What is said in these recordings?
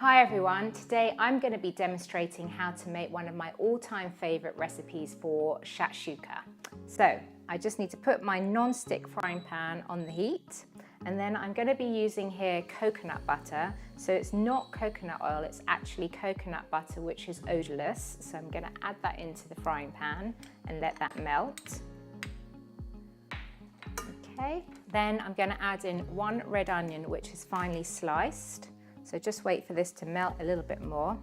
Hi everyone, today I'm going to be demonstrating how to make one of my all-time favourite recipes for shakshuka. So I just need to put my non-stick frying pan on the heat, and then I'm going to be using here coconut butter. So it's not coconut oil, it's actually coconut butter, which is odorless. So I'm going to add that into the frying pan and let that melt. Okay, then I'm going to add in 1 red onion, which is finely sliced. So just wait for this to melt a little bit more.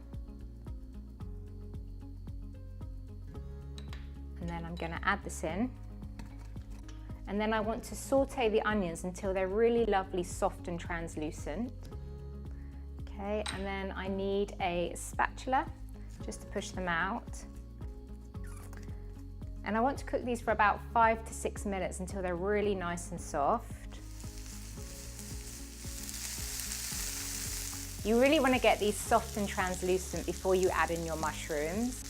And then I'm going to add this in. And then I want to saute the onions until they're really lovely, soft and translucent. Okay, and then I need a spatula just to push them out. And I want to cook these for about 5 to 6 minutes until they're really nice and soft. You really want to get these soft and translucent before you add in your mushrooms.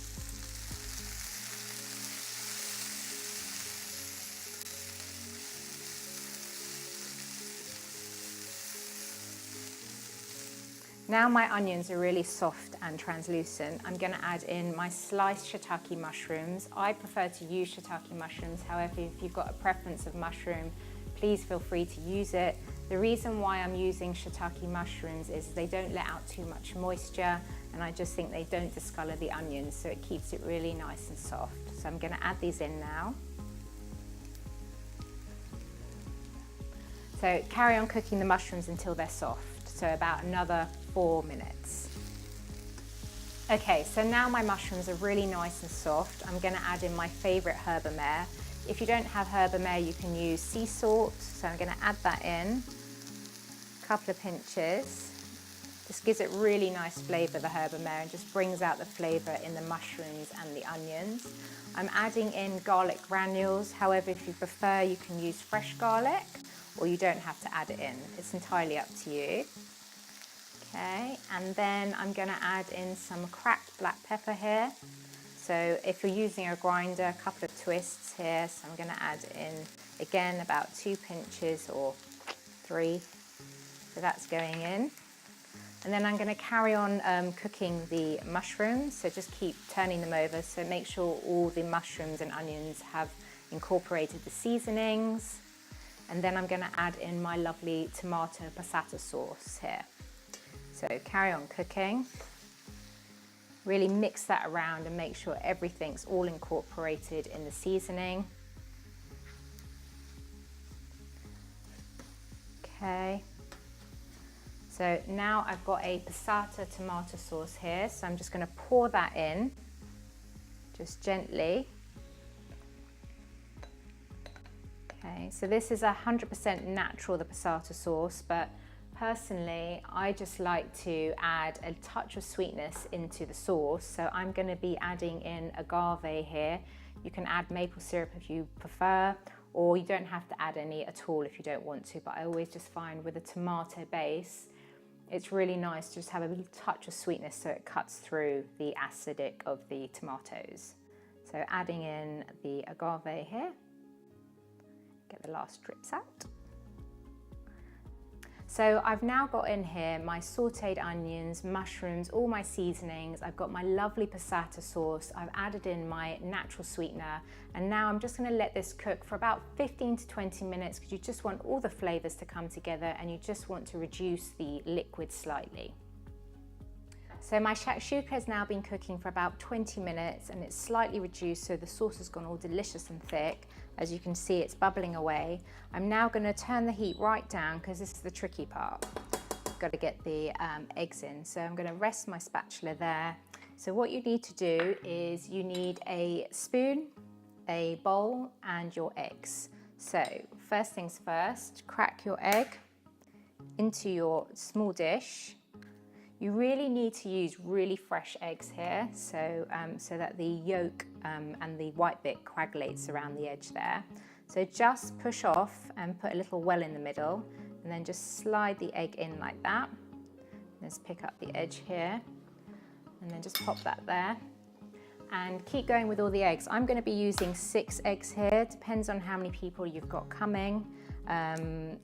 Now my onions are really soft and translucent. I'm going to add in my sliced shiitake mushrooms. I prefer to use shiitake mushrooms. However, if you've got a preference of mushroom, please feel free to use it. The reason why I'm using shiitake mushrooms is they don't let out too much moisture, and I just think they don't discolor the onions, so it keeps it really nice and soft. So I'm going to add these in now. So carry on cooking the mushrooms until they're soft, so about another 4 minutes. Okay, so now my mushrooms are really nice and soft. I'm going to add in my favorite herb amare. If you don't have herb amare, you can use sea salt. So I'm going to add that in, a couple of pinches. This gives it really nice flavour, the herb amare, and just brings out the flavour in the mushrooms and the onions. I'm adding in garlic granules. However, if you prefer, you can use fresh garlic, or you don't have to add it in. It's entirely up to you. Okay, and then I'm going to add in some cracked black pepper here. So if you're using a grinder, a couple of twists here. So I'm going to add in, again, about 2 pinches or 3. So that's going in. And then I'm going to carry on cooking the mushrooms. So just keep turning them over. So make sure all the mushrooms and onions have incorporated the seasonings. And then I'm going to add in my lovely tomato passata sauce here. So carry on cooking. Really mix that around and make sure everything's all incorporated in the seasoning. Okay. So now I've got a passata tomato sauce here, so I'm just going to pour that in, just gently. Okay, so this is 100% natural, the passata sauce, but personally, I just like to add a touch of sweetness into the sauce. So I'm going to be adding in agave here. You can add maple syrup if you prefer, or you don't have to add any at all if you don't want to. But I always just find with a tomato base, it's really nice to just have a little touch of sweetness so it cuts through the acidic of the tomatoes. So adding in the agave here. Get the last drips out. So I've now got in here my sauteed onions, mushrooms, all my seasonings. I've got my lovely passata sauce. I've added in my natural sweetener. And now I'm just going to let this cook for about 15 to 20 minutes because you just want all the flavors to come together and you just want to reduce the liquid slightly. So my shakshuka has now been cooking for about 20 minutes and it's slightly reduced, so the sauce has gone all delicious and thick. As you can see, it's bubbling away. I'm now going to turn the heat right down because this is the tricky part. I've got to get the eggs in. So I'm going to rest my spatula there. So what you need to do is you need a spoon, a bowl and your eggs. So first things first, crack your egg into your small dish. You really need to use really fresh eggs here, so that the yolk and the white bit coagulates around the edge there. So just push off and put a little well in the middle, and then just slide the egg in like that. Let's pick up the edge here, and then just pop that there. And keep going with all the eggs. I'm going to be using 6 eggs here, depends on how many people you've got coming.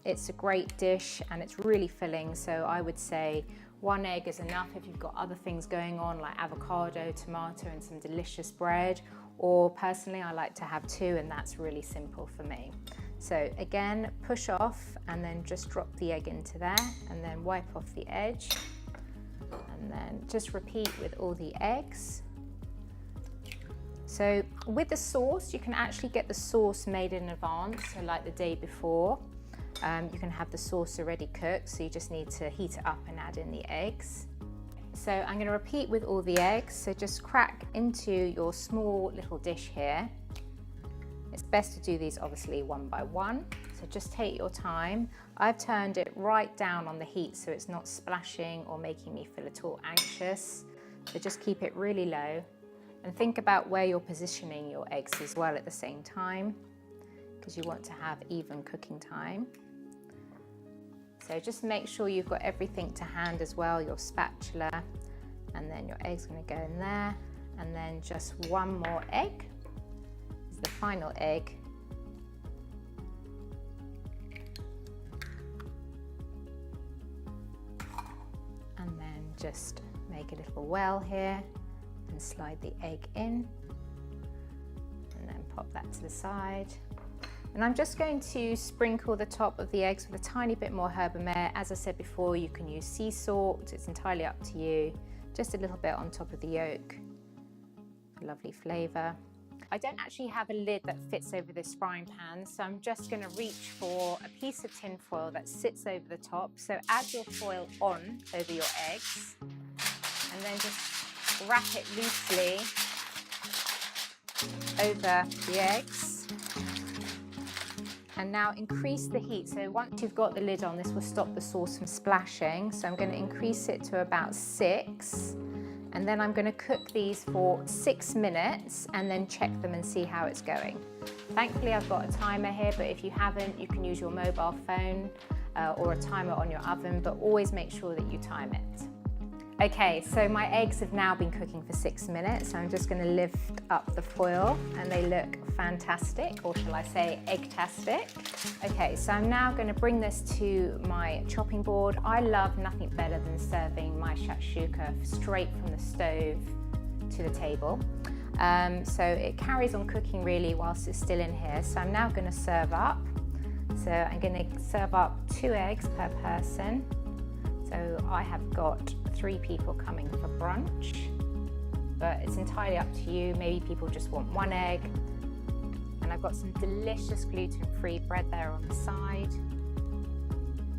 It's a great dish and it's really filling, so I would say 1 egg is enough if you've got other things going on like avocado, tomato and some delicious bread, or personally I like to have 2 and that's really simple for me. So again, push off and then just drop the egg into there and then wipe off the edge, and then just repeat with all the eggs. So with the sauce, you can actually get the sauce made in advance, so like the day before. You can have the sauce already cooked, so you just need to heat it up and add in the eggs. So I'm going to repeat with all the eggs, so just crack into your small little dish here. It's best to do these obviously one by one, so just take your time. I've turned it right down on the heat so it's not splashing or making me feel at all anxious, so just keep it really low and think about where you're positioning your eggs as well at the same time, because you want to have even cooking time. So just make sure you've got everything to hand as well, your spatula, and then your egg's going to go in there, and then just one more egg. This is the final egg. And then just make a little well here and slide the egg in, and then pop that to the side. And I'm just going to sprinkle the top of the eggs with a tiny bit more herb and mare. As I said before, you can use sea salt, it's entirely up to you. Just a little bit on top of the yolk, lovely flavour. I don't actually have a lid that fits over this frying pan, so I'm just going to reach for a piece of tin foil that sits over the top. So add your foil on over your eggs, and then just wrap it loosely over the eggs. And now increase the heat. So once you've got the lid on, this will stop the sauce from splashing. So I'm going to increase it to about 6. And then I'm going to cook these for 6 minutes and then check them and see how it's going. Thankfully, I've got a timer here, but if you haven't, you can use your mobile phone or a timer on your oven, but always make sure that you time it. Okay, so my eggs have now been cooking for 6 minutes. So I'm just going to lift up the foil and they look fantastic, or shall I say egg-tastic. Okay, so I'm now going to bring this to my chopping board. I love nothing better than serving my shakshuka straight from the stove to the table. So it carries on cooking really whilst it's still in here. So I'm now going to serve up. So I'm going to serve up 2 eggs per person. So I have got 3 people coming for brunch, but it's entirely up to you. Maybe people just want 1 egg. And I've got some delicious gluten-free bread there on the side.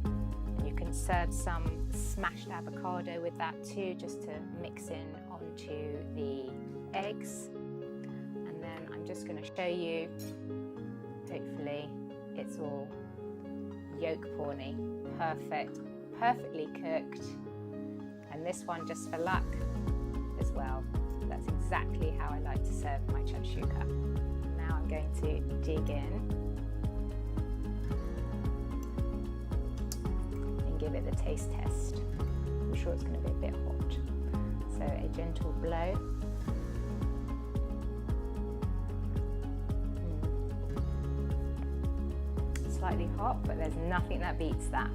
And you can serve some smashed avocado with that too, just to mix in onto the eggs. And then I'm just going to show you, hopefully it's all yolk porny, perfect, perfectly cooked. And this one just for luck as well. That's exactly how I like to serve my shakshuka. Now I'm going to dig in and give it a taste test. I'm sure it's going to be a bit hot. So a gentle blow. Slightly hot, but there's nothing that beats that.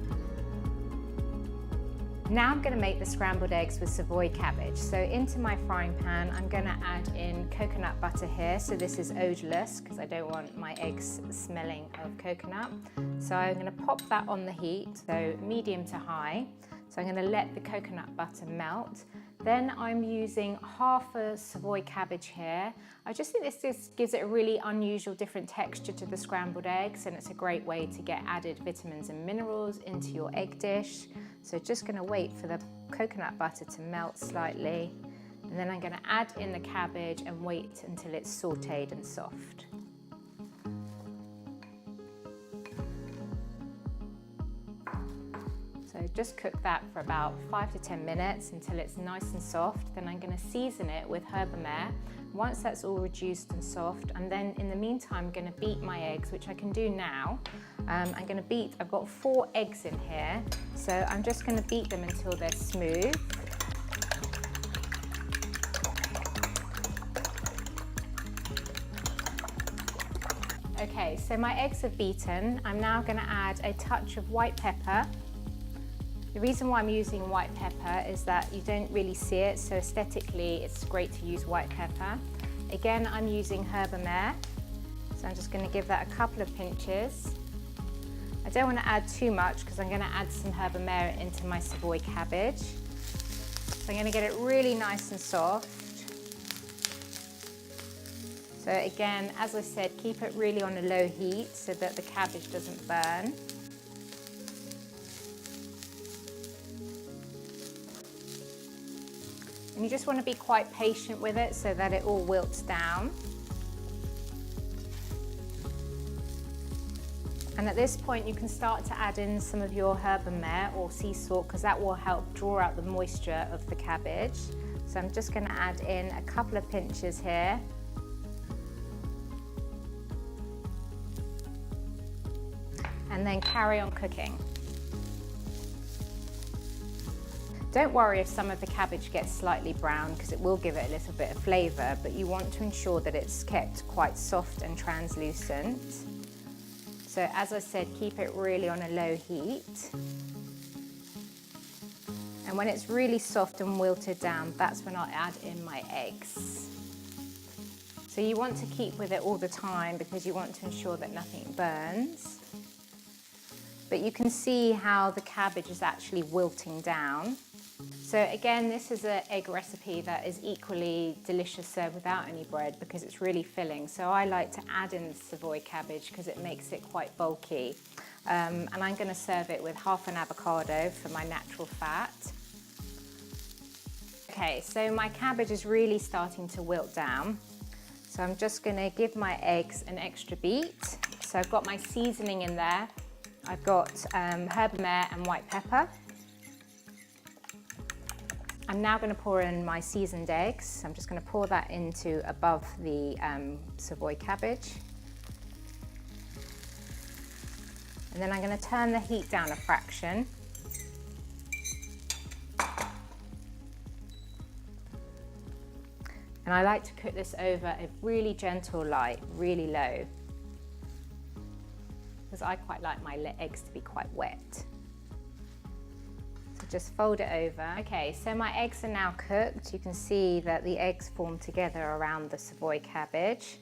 Now I'm going to make the scrambled eggs with Savoy cabbage. So into my frying pan, I'm going to add in coconut butter here. So this is odorless because I don't want my eggs smelling of coconut. So I'm going to pop that on the heat, so medium to high. So I'm going to let the coconut butter melt. Then I'm using half a Savoy cabbage here. I just think this just gives it a really unusual, different texture to the scrambled eggs, and it's a great way to get added vitamins and minerals into your egg dish. So just going to wait for the coconut butter to melt slightly, and then I'm going to add in the cabbage and wait until it's sautéed and soft. So just cook that for about 5 to 10 minutes until it's nice and soft. Then I'm going to season it with herb and mare. Once that's all reduced and soft, and then in the meantime I'm going to beat my eggs, which I can do now. I'm going to beat, I've got 4 eggs in here, so I'm just going to beat them until they're smooth. Okay, so my eggs are beaten. I'm now going to add a touch of white pepper The reason why I'm using white pepper is that you don't really see it, so aesthetically it's great to use white pepper. Again, I'm using herb mer, so I'm just going to give that a couple of pinches. I don't want to add too much because I'm going to add some herb mer into my Savoy cabbage. So I'm going to get it really nice and soft. So again, as I said, keep it really on a low heat so that the cabbage doesn't burn. And you just want to be quite patient with it so that it all wilts down. And at this point you can start to add in some of your herb mer or sea salt, because that will help draw out the moisture of the cabbage. So I'm just going to add in a couple of pinches here. And then carry on cooking. Don't worry if some of the cabbage gets slightly brown, because it will give it a little bit of flavour, but you want to ensure that it's kept quite soft and translucent. So as I said, keep it really on a low heat. And when it's really soft and wilted down, that's when I'll add in my eggs. So you want to keep with it all the time because you want to ensure that nothing burns. But you can see how the cabbage is actually wilting down. So again, this is an egg recipe that is equally delicious served without any bread because it's really filling. So I like to add in the Savoy cabbage because it makes it quite bulky. And I'm going to serve it with half an avocado for my natural fat. Okay, so my cabbage is really starting to wilt down. So I'm just going to give my eggs an extra beat. So I've got my seasoning in there. I've got herb mer and white pepper. I'm now going to pour in my seasoned eggs. I'm just going to pour that into above the Savoy cabbage. And then I'm going to turn the heat down a fraction. And I like to cook this over a really gentle light, really low, because I quite like my eggs to be quite wet. So just fold it over. Okay, so my eggs are now cooked. You can see that the eggs form together around the Savoy cabbage.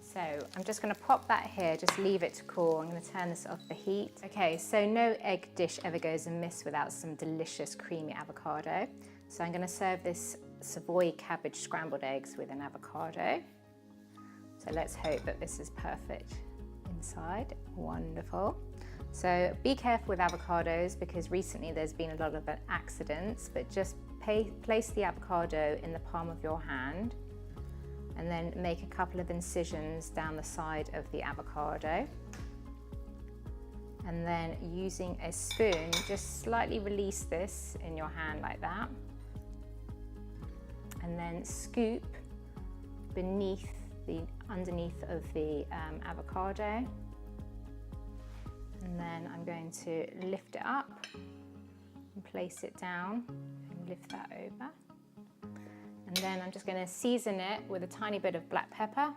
So I'm just going to pop that here, just leave it to cool. I'm going to turn this off the heat. Okay, so no egg dish ever goes amiss without some delicious creamy avocado. So I'm going to serve this Savoy cabbage scrambled eggs with an avocado. So let's hope that this is perfect inside. Wonderful. So be careful with avocados because recently there's been a lot of accidents, but just place the avocado in the palm of your hand and then make a couple of incisions down the side of the avocado. And then using a spoon, just slightly release this in your hand like that. And then scoop underneath of the avocado. And then I'm going to lift it up and place it down and lift that over. And then I'm just going to season it with a tiny bit of black pepper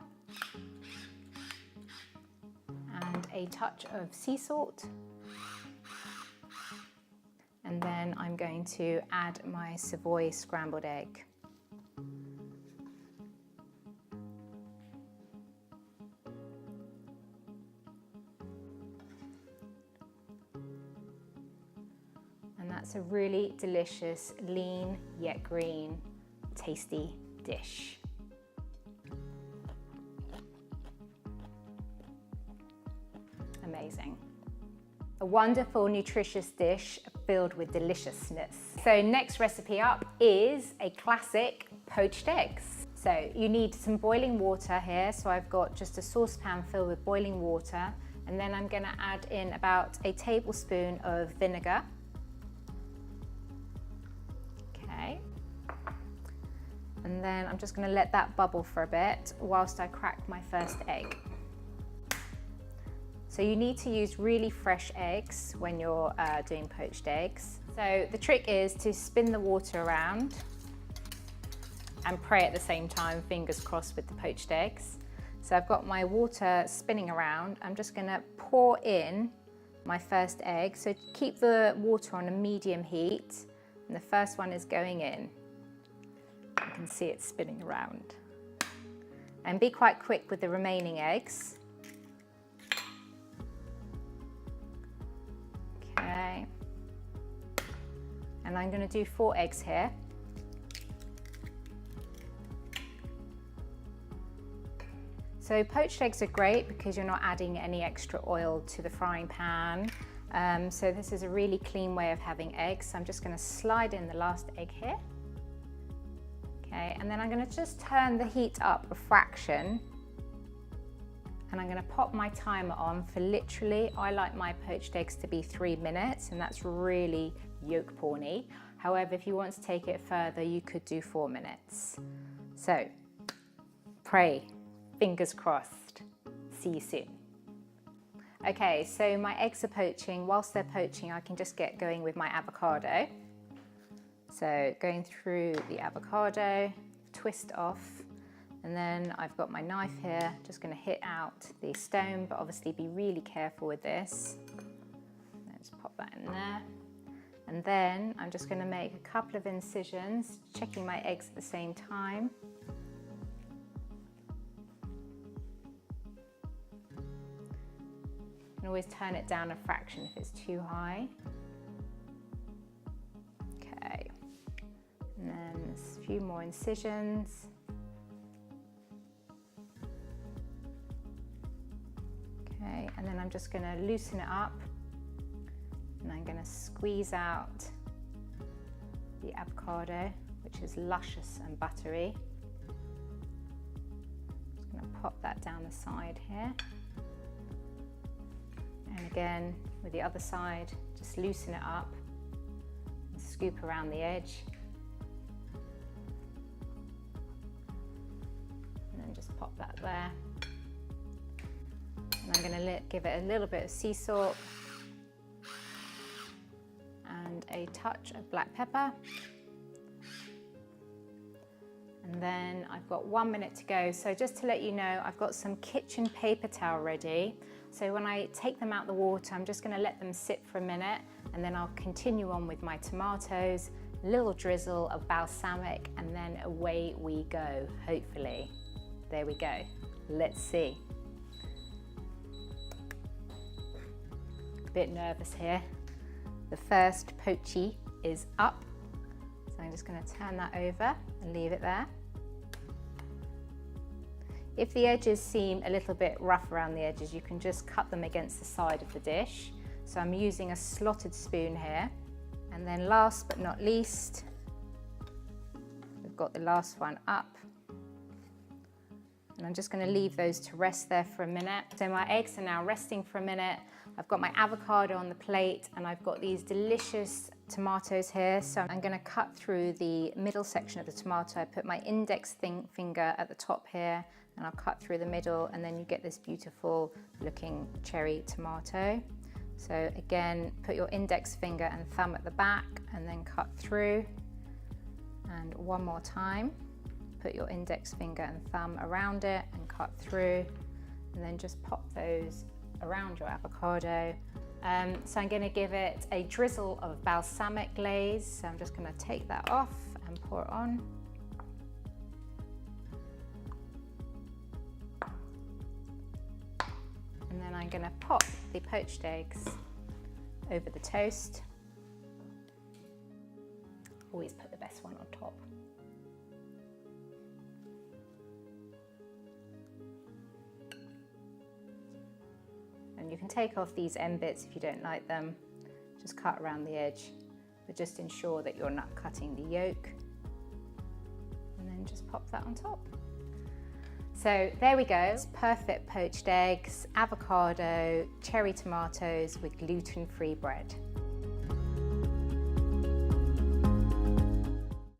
and a touch of sea salt. And then I'm going to add my Savoy scrambled egg. And that's a really delicious, lean yet green, tasty dish. Amazing. A wonderful, nutritious dish filled with deliciousness. So next recipe up is a classic poached eggs. So you need some boiling water here. So I've got just a saucepan filled with boiling water, and then I'm going to add in about a tablespoon of vinegar. Okay. And then I'm just going to let that bubble for a bit whilst I crack my first egg. So you need to use really fresh eggs when you're doing poached eggs. So the trick is to spin the water around and pray at the same time, fingers crossed, with the poached eggs. So I've got my water spinning around. I'm just going to pour in my first egg. So keep the water on a medium heat, and the first one is going in. You can see it spinning around. And be quite quick with the remaining eggs. Okay. And I'm going to do 4 eggs here. So poached eggs are great because you're not adding any extra oil to the frying pan. So this is a really clean way of having eggs. So I'm just going to slide in the last egg here. Okay, and then I'm going to just turn the heat up a fraction. And I'm going to pop my timer on for literally, I like my poached eggs to be 3 minutes, and that's really yolk porny. However, if you want to take it further, you could do 4 minutes. So, pray. Fingers crossed. See you soon. Okay, so my eggs are poaching. Whilst they're poaching, I can just get going with my avocado. So going through the avocado, twist off, and then I've got my knife here, just going to hit out the stone, but obviously be really careful with this. Let's pop that in there. And then I'm just going to make a couple of incisions, checking my eggs at the same time. You can always turn it down a fraction if it's too high. Okay, and then there's a few more incisions. Okay, and then I'm just going to loosen it up, and I'm going to squeeze out the avocado, which is luscious and buttery. Just going to pop that down the side here. And again, with the other side, just loosen it up and scoop around the edge. And then just pop that there. And I'm going to give it a little bit of sea salt and a touch of black pepper. And then I've got 1 minute to go. So just to let you know, I've got some kitchen paper towel ready. So when I take them out the water, I'm just going to let them sit for a minute, and then I'll continue on with my tomatoes, a little drizzle of balsamic, and then away we go, hopefully. There we go. Let's see. A bit nervous here. The first poachy is up. So I'm just going to turn that over and leave it there. If the edges seem a little bit rough around the edges, you can just cut them against the side of the dish. So I'm using a slotted spoon here. And then last but not least, we've got the last one up. And I'm just going to leave those to rest there for a minute. So my eggs are now resting for a minute. I've got my avocado on the plate, and I've got these delicious tomatoes here. So I'm going to cut through the middle section of the tomato. I put my index finger at the top here, and I'll cut through the middle, and then you get this beautiful looking cherry tomato. So again, put your index finger and thumb at the back and then cut through. And one more time, put your index finger and thumb around it and cut through, and then just pop those around your avocado. So I'm going to give it a drizzle of balsamic glaze. So I'm just going to take that off and pour it on. And then I'm going to pop the poached eggs over the toast. Always put the best one on top. And you can take off these end bits if you don't like them. Just cut around the edge, but just ensure that you're not cutting the yolk. And then just pop that on top. So there we go, it's perfect poached eggs, avocado, cherry tomatoes with gluten-free bread.